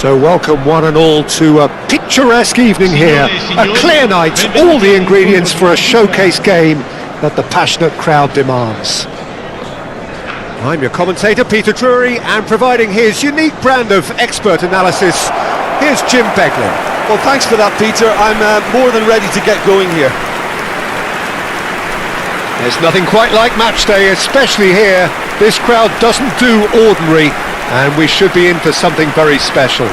So welcome one and all to a picturesque evening here, a clear night, all the ingredients for a showcase game that the passionate crowd demands. I'm your commentator Peter Drury, and providing his unique brand of expert analysis, here's Jim Beglin. Well, thanks for that, Peter. I'm more than ready to get going here. There's nothing quite like match day, especially here. This crowd doesn't do ordinary, and we should be in for something very special.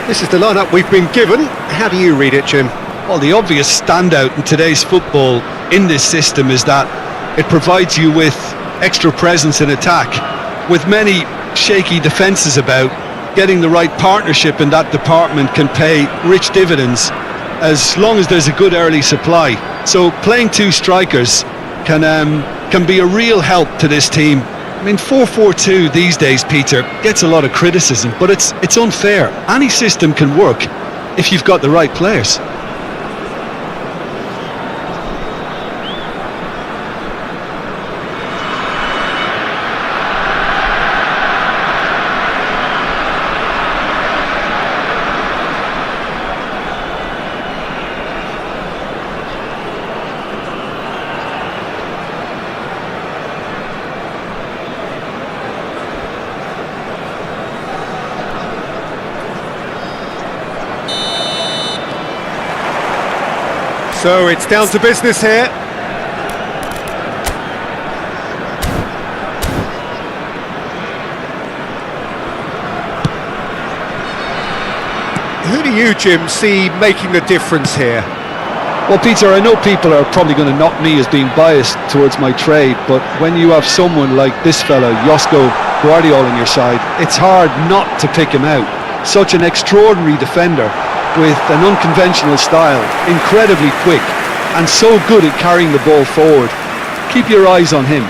This is the lineup we've been given. How do you read it, Jim? Well, the obvious standout in today's football in this system is that it provides you with extra presence in attack. With many shaky defences about, getting the right partnership in that department can pay rich dividends as long as there's a good early supply. So playing two strikers can be a real help to this team. I mean, 4-4-2 these days, Peter, gets a lot of criticism, but it's unfair. Any system can work if you've got the right players. So it's down to business here. Who do you, Jim, see making the difference here? Well, Peter, I know people are probably going to knock me as being biased towards my trade, but when you have someone like this fella, Josko Guardiola, on your side, it's hard not to pick him out. Such an extraordinary defender, with an unconventional style, incredibly quick, and so good at carrying the ball forward. Keep your eyes on him.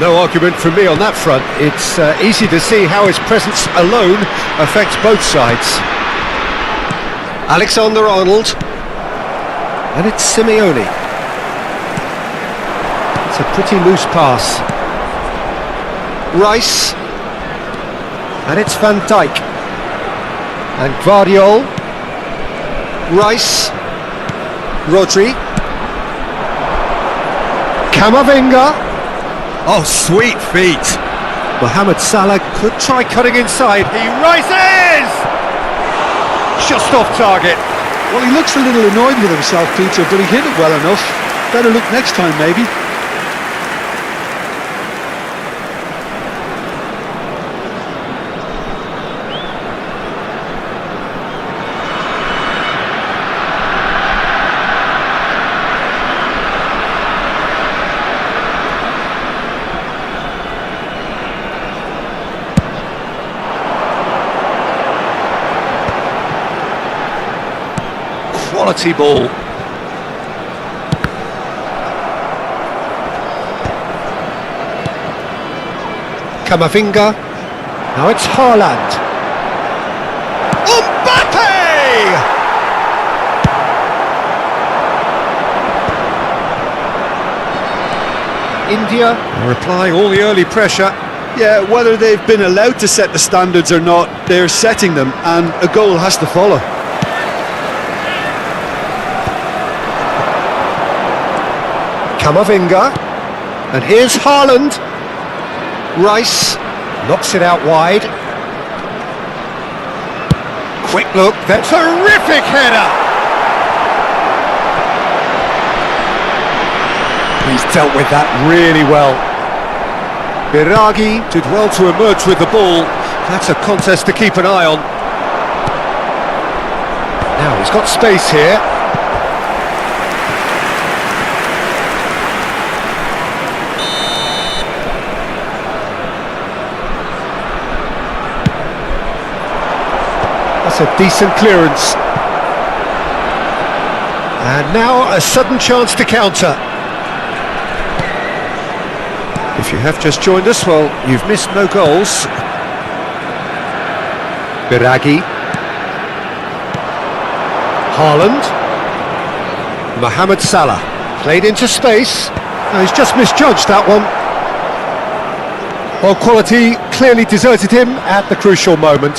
No argument from me on that front. It's easy to see how his presence alone affects both sides. Alexander-Arnold, and it's Simeone. It's a pretty loose pass. Rice, and it's Van Dijk, and Guardiola. Rice, Rodri, Camavinga. Oh, sweet feet. Mohamed Salah could try cutting inside. He rises! Just off target. Well, he looks a little annoyed with himself, Peter, but he hit it well enough. Better look next time, maybe. Quality ball. Camavinga. Now it's Haaland. Mbappe! India are applying all the early pressure. Yeah, whether they've been allowed to set the standards or not, they're setting them, and a goal has to follow. Camavinga, and here's Haaland. Rice knocks it out wide. Quick look, that terrific header! He's dealt with that really well. Biragi did well to emerge with the ball. That's a contest to keep an eye on. Now he's got space here. That's a decent clearance. And now a sudden chance to counter. If you have just joined us, well, you've missed no goals. Biragi. Haaland. Mohamed Salah. Played into space. No, he's just misjudged that one. Well, quality clearly deserted him at the crucial moment.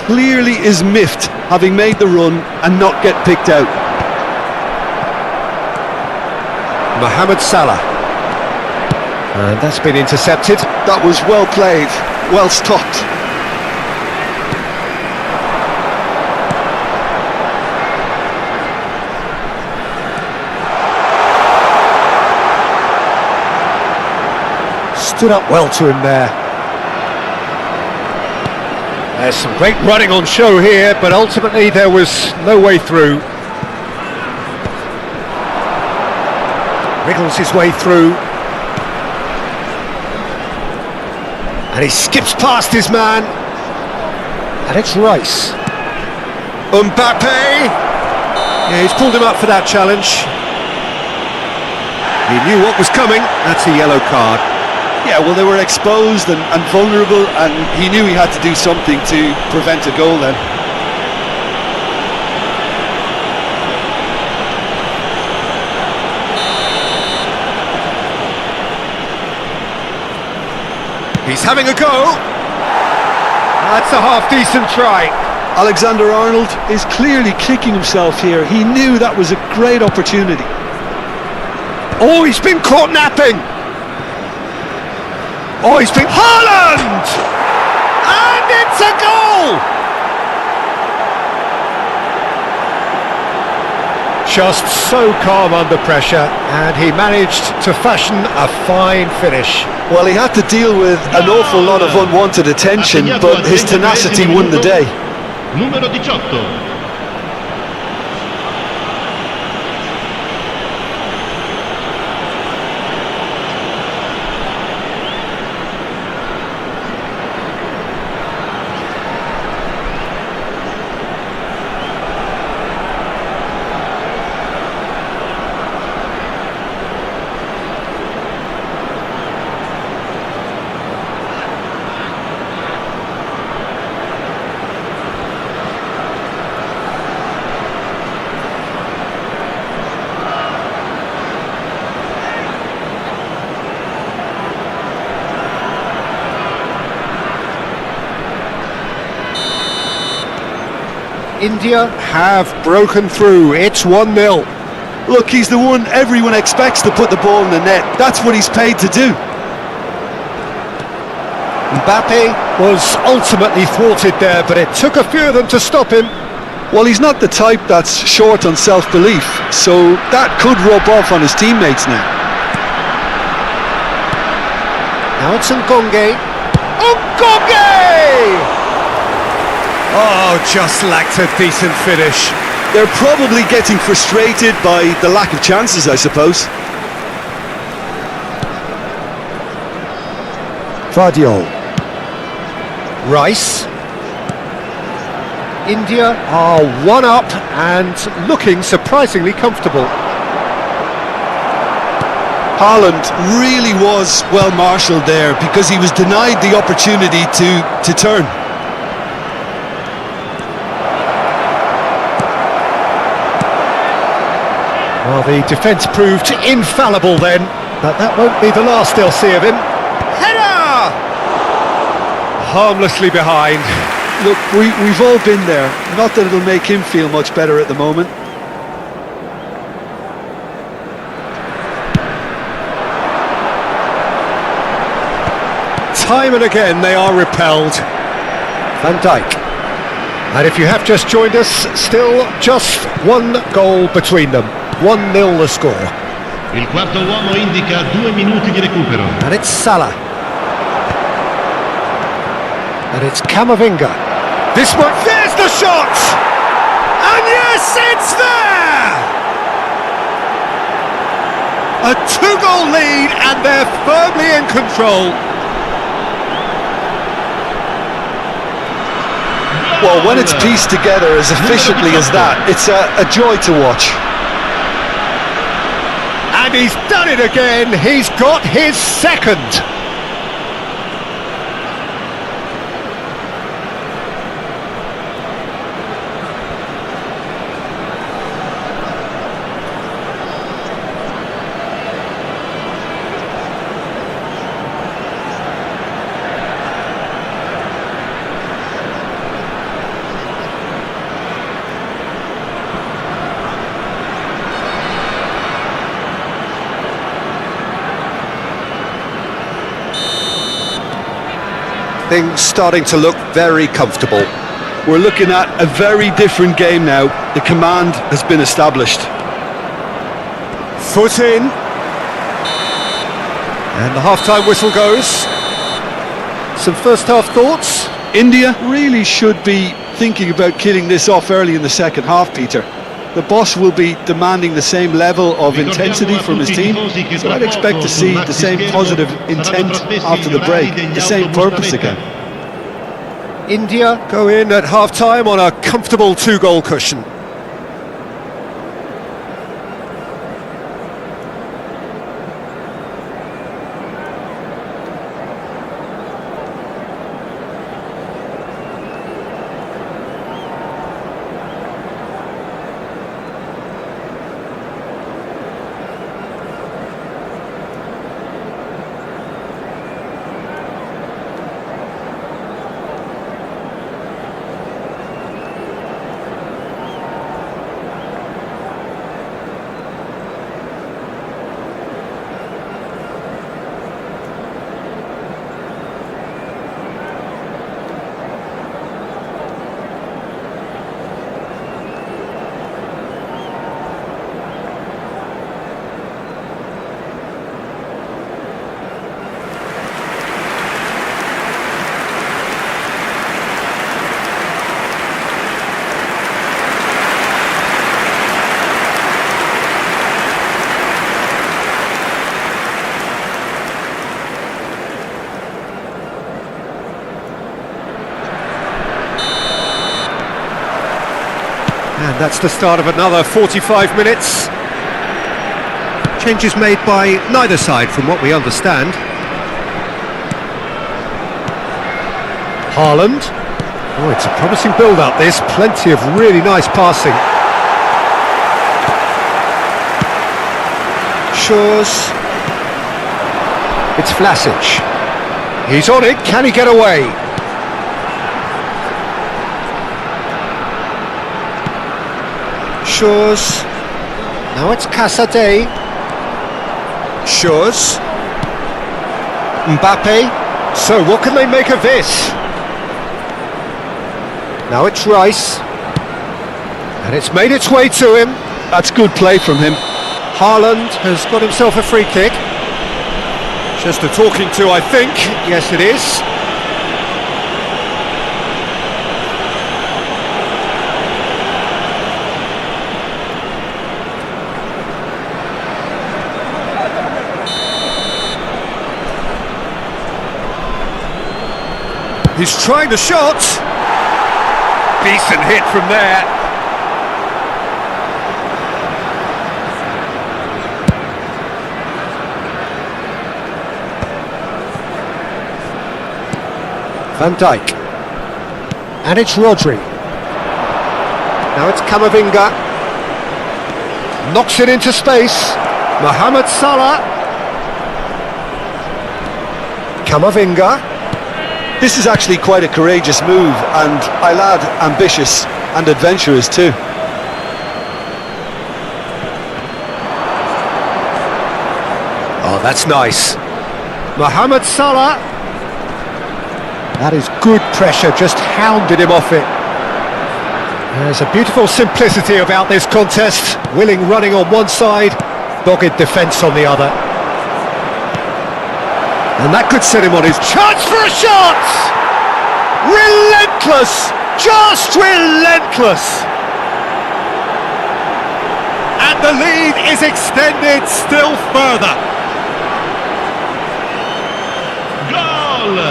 Clearly is miffed having made the run and not get picked out. Mohamed Salah. And that's been intercepted. That was well played, well stopped. Stood up well to him there. There's some great running on show here, but ultimately there was no way through. Wriggles his way through. And he skips past his man. And it's Rice. Mbappe! Yeah, he's pulled him up for that challenge. He knew what was coming. That's a yellow card. Yeah, well, they were exposed and vulnerable, and he knew he had to do something to prevent a goal then. He's having a go. That's a half-decent try. Alexander-Arnold is clearly kicking himself here. He knew that was a great opportunity. Oh, he's been caught napping. Oh, he's been... Haaland! And it's a goal! Just so calm under pressure, and he managed to fashion a fine finish. Well, he had to deal with an awful lot of unwanted attention, but his tenacity won the day. Numero 18. India have broken through. It's 1-0. Look, he's the one everyone expects to put the ball in the net. That's what he's paid to do. Mbappe was ultimately thwarted there, but it took a few of them to stop him. Well, he's not the type that's short on self-belief, so that could rub off on his teammates now. Now it's Ngonge. Ngonge! Oh, just lacked a decent finish. They're probably getting frustrated by the lack of chances, I suppose. Vardiol. Rice. India are one up and looking surprisingly comfortable. Haaland really was well marshalled there because he was denied the opportunity to turn. Well, the defence proved infallible then, but that won't be the last they'll see of him. Header! Harmlessly behind. Look, we've all been there. Not that it'll make him feel much better at the moment. Time and again they are repelled. Van Dijk. And if you have just joined us, still just one goal between them. 1-0 the score. Il quarto uomo indica 2 minuti di recupero. And it's Salah. And it's Camavinga. This one, there's the shot! And yes, it's there! A 2-goal lead and they're firmly in control. Well, when it's pieced together as efficiently as that, it's a joy to watch. And he's done it again. He's got his second. Things starting to look very comfortable. We're looking at a very different game now. The command has been established. Foot in. And the half-time whistle goes. Some first-half thoughts? India really should be thinking about killing this off early in the second half, Peter. The boss will be demanding the same level of intensity from his team, so I'd expect to see the same positive intent after the break, the same purpose again. India go in at half-time on a comfortable 2-goal cushion. And that's the start of another 45 minutes. Changes made by neither side from what we understand. Haaland. Oh, it's a promising build-up this. Plenty of really nice passing. Shores. It's Vlasic. He's on it. Can he get away? Shores. Now it's Casade. Shores. Mbappe. So what can they make of this? Now it's Rice. And it's made its way to him. That's good play from him. Haaland has got himself a free kick. Just a talking to, I think. Yes, it is. He's trying the shot. Decent hit from there. Van Dijk. And it's Rodri. Now it's Camavinga. Knocks it into space. Mohamed Salah. Camavinga. This is actually quite a courageous move, and I'll add ambitious and adventurous too. Oh, that's nice. Mohamed Salah. That is good pressure, just hounded him off it. There's a beautiful simplicity about this contest. Willing running on one side, dogged defence on the other. And that could set him on his chance for a shot! Relentless! Just relentless! And the lead is extended still further. Goal!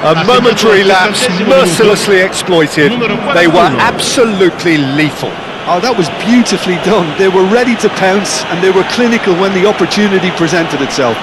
A momentary lapse mercilessly exploited. They were absolutely lethal. Oh, that was beautifully done. They were ready to pounce, and they were clinical when the opportunity presented itself.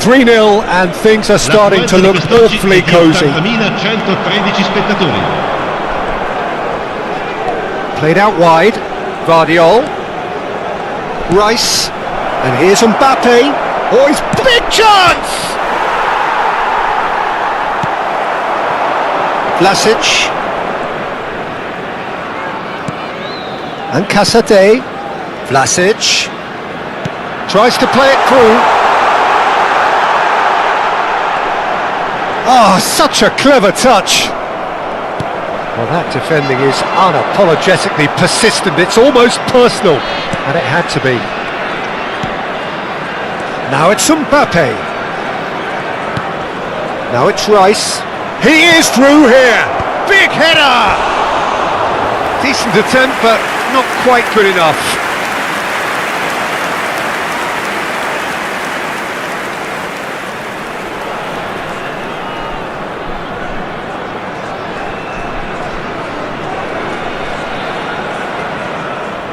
3-0 and things are starting to look awfully cosy. 80.113 spettatori. Played out wide, Guardiola, Rice, and here's Mbappe. Oh, he's big chance! Vlasic. And Casade. Vlasic. Tries to play it through. Oh, such a clever touch. Well, that defending is unapologetically persistent. It's almost personal, and it had to be. Now it's Mbappe. Now it's Rice. He is through here. Big header. Decent attempt, but not quite good enough.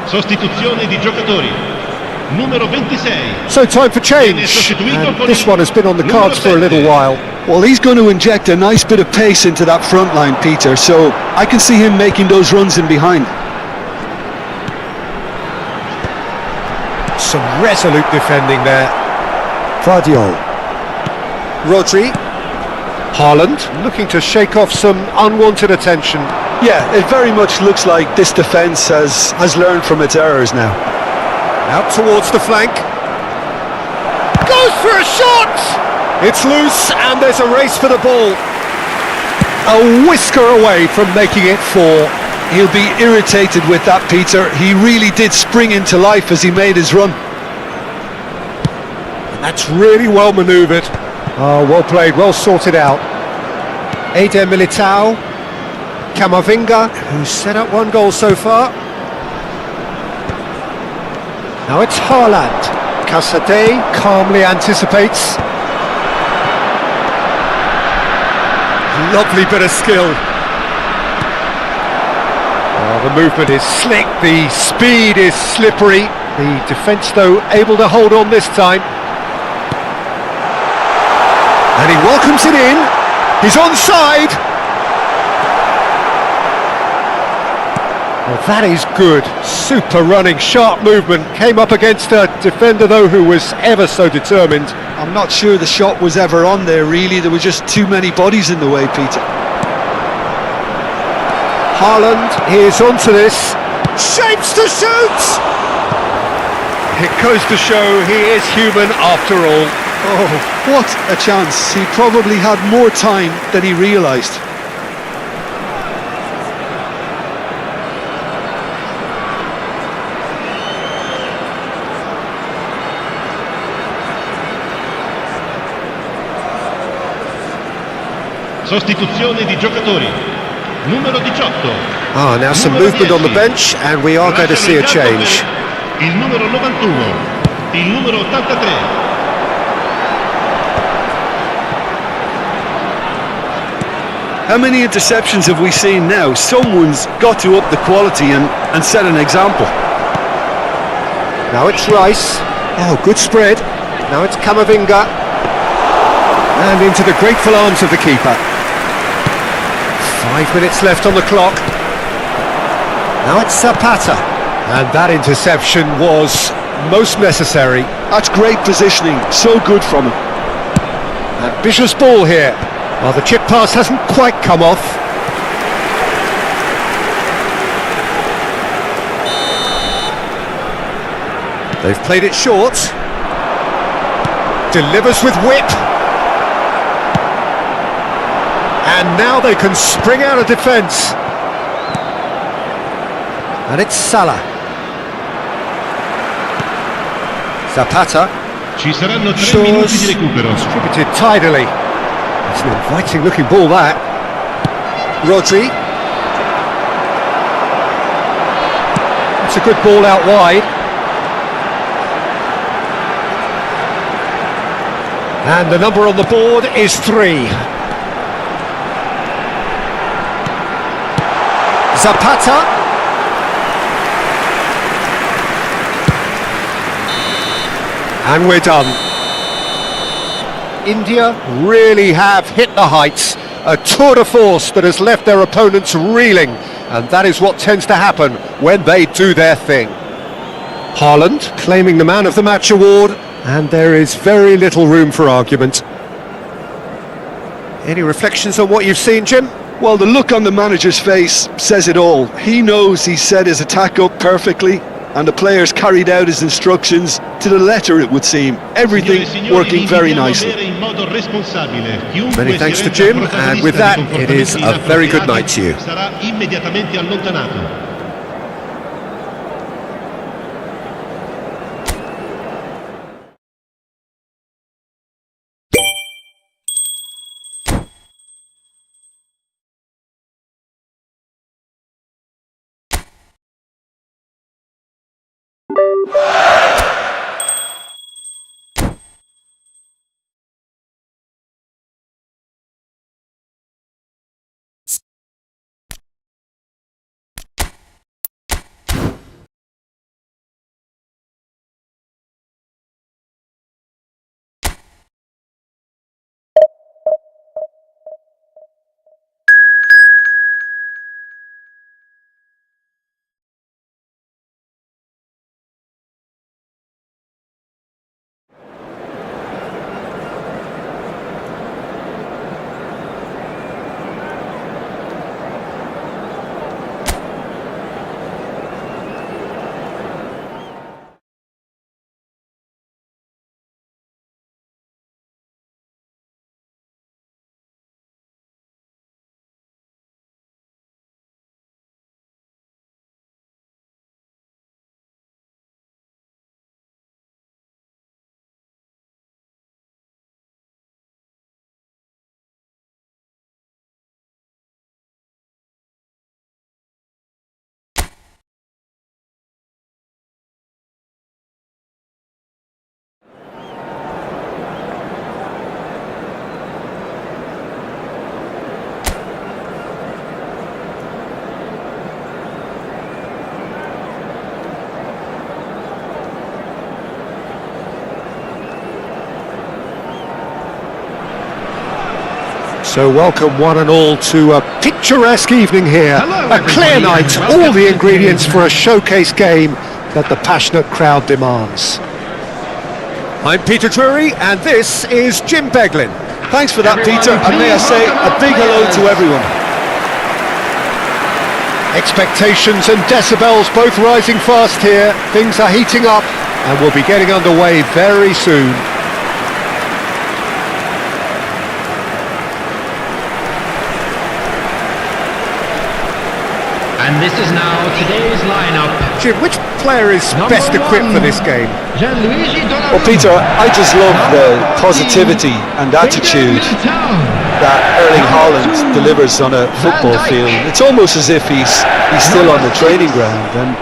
Sostituzione di giocatori. Numero 26. So time for change, and this one has been on the cards for a little while. Well, he's going to inject a nice bit of pace into that front line, Peter, so I can see him making those runs in behind. Some resolute defending there. Guardiola. Rodri. Haaland, looking to shake off some unwanted attention. Yeah, it very much looks like this defence has learned from its errors now. Out towards the flank. Goes for a shot! It's loose and there's a race for the ball. A whisker away from making it 4. He'll be irritated with that, Peter. He really did spring into life as he made his run. That's really well manoeuvred. Oh, well played, well sorted out. Eder Militao. Camavinga, who's set up 1 goal so far. Now it's Haaland. Casade calmly anticipates. Lovely bit of skill. Oh, the movement is slick, the speed is slippery. The defence, though, able to hold on this time. And he welcomes it in. He's onside. Well, that is good. Super running, sharp movement. Came up against a defender, though, who was ever so determined. I'm not sure the shot was ever on there, really. There were just too many bodies in the way, Peter. Haaland, here's onto this. Shapes to shoot! It goes to show he is human after all. Oh, what a chance. He probably had more time than he realised. Sostituzione di giocatori. Numero 18. Ah, now some movement on the bench, and we are going to see a change. Il numero 91. Il numero 83. How many interceptions have we seen now? Someone's got to up the quality and set an example. Now it's Rice. Oh, good spread. Now it's Camavinga. And into the grateful arms of the keeper. 5 minutes left on the clock. Now it's Zapata. And that interception was most necessary. That's great positioning. So good from him. Ambitious ball here. Well, the chip pass hasn't quite come off. They've played it short. Delivers with whip. And now they can spring out of defence. And it's Salah. Zapata. Ci saranno 3 minuti di recupero. Distributed tidily. It's an inviting looking ball, that. Rodri. It's a good ball out wide. And the number on the board is 3. Zapata. And we're done. India really have hit the heights. A tour de force that has left their opponents reeling, and that is what tends to happen when they do their thing. Haaland claiming the Man of the Match award, and there is very little room for argument. Any reflections on what you've seen, Jim? Well, the look on the manager's face says it all. He knows he set his attack up perfectly, and the players carried out his instructions to the letter, it would seem. Everything working very nicely. Many thanks to Jim, and with that, it is a very good night to you. Sarà immediatamente allontanato. So welcome one and all to a picturesque evening here. A clear night, all the ingredients for a showcase game that the passionate crowd demands. I'm Peter Drury, and this is Jim Beglin. Thanks for that, Peter, and may I say a big hello to everyone. Expectations and decibels both rising fast here. Things are heating up, and we'll be getting underway very soon. And this is now today's lineup. Jim, which player is best equipped for this game? Well, Peter, I just love the positivity and attitude that Erling Haaland delivers on a football field. It's almost as if he's still on the training ground. And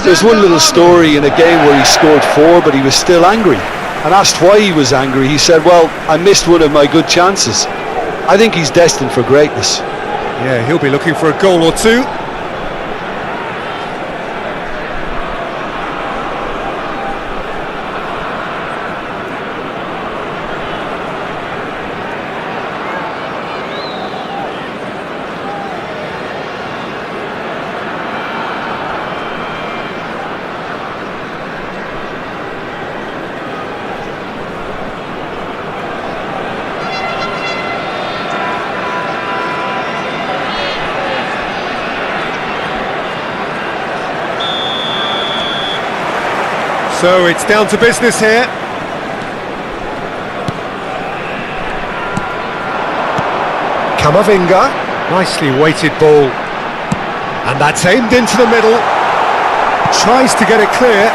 there's one little story in a game where he scored 4, but he was still angry. And asked why he was angry, he said, well, I missed one of my good chances. I think he's destined for greatness. Yeah, he'll be looking for a goal or two. So it's down to business here. Avenger, nicely weighted ball. And that's aimed into the middle. Tries to get it clear.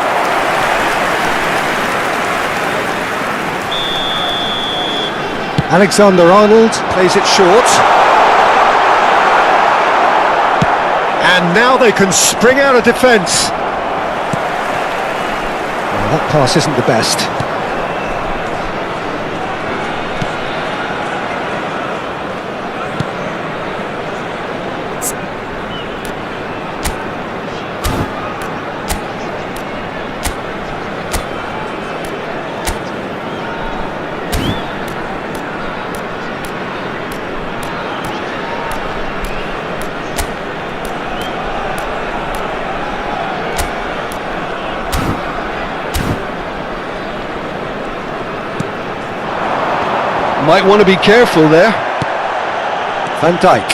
Alexander-Arnold plays it short. And now they can spring out of defence. That pass isn't the best. Might want to be careful there. Van Dijk.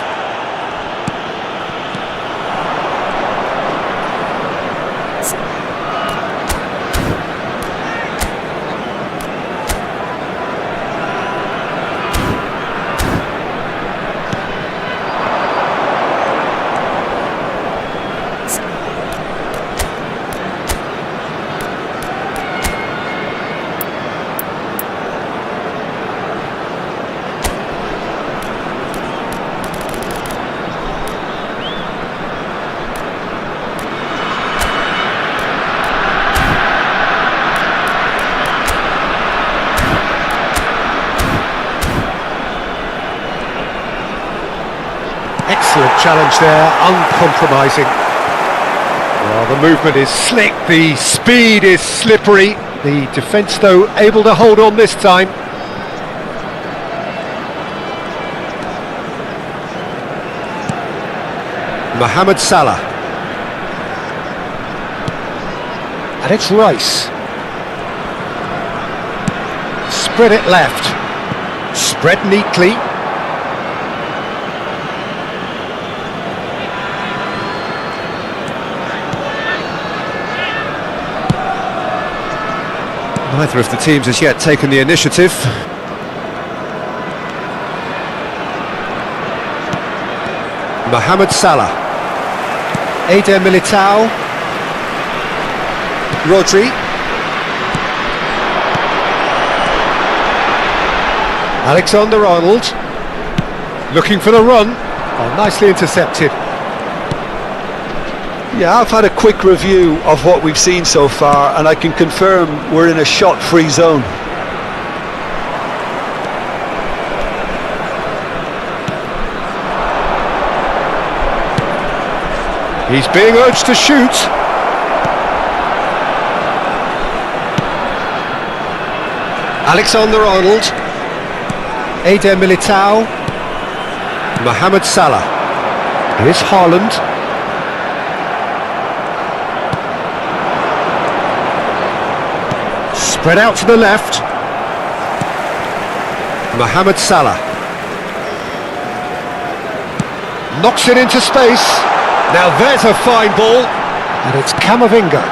Excellent challenge there, uncompromising. Well, the movement is slick, the speed is slippery. The defence, though, able to hold on this time. Mohamed Salah. And it's Rice. Spread it left. Spread neatly. Neither of the teams has yet taken the initiative. Mohamed Salah. Eder Militao. Rodri. Alexander-Arnold. Looking for the run. Oh, nicely intercepted. Yeah, I've had a quick review of what we've seen so far, and I can confirm we're in a shot-free zone. He's being urged to shoot. Alexander-Arnold. Eder Militao. Mohamed Salah. Here's Haaland. Spread out to the left. Mohamed Salah. Knocks it into space. Now there's a fine ball. And it's Camavinga.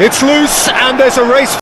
It's loose and there's a race.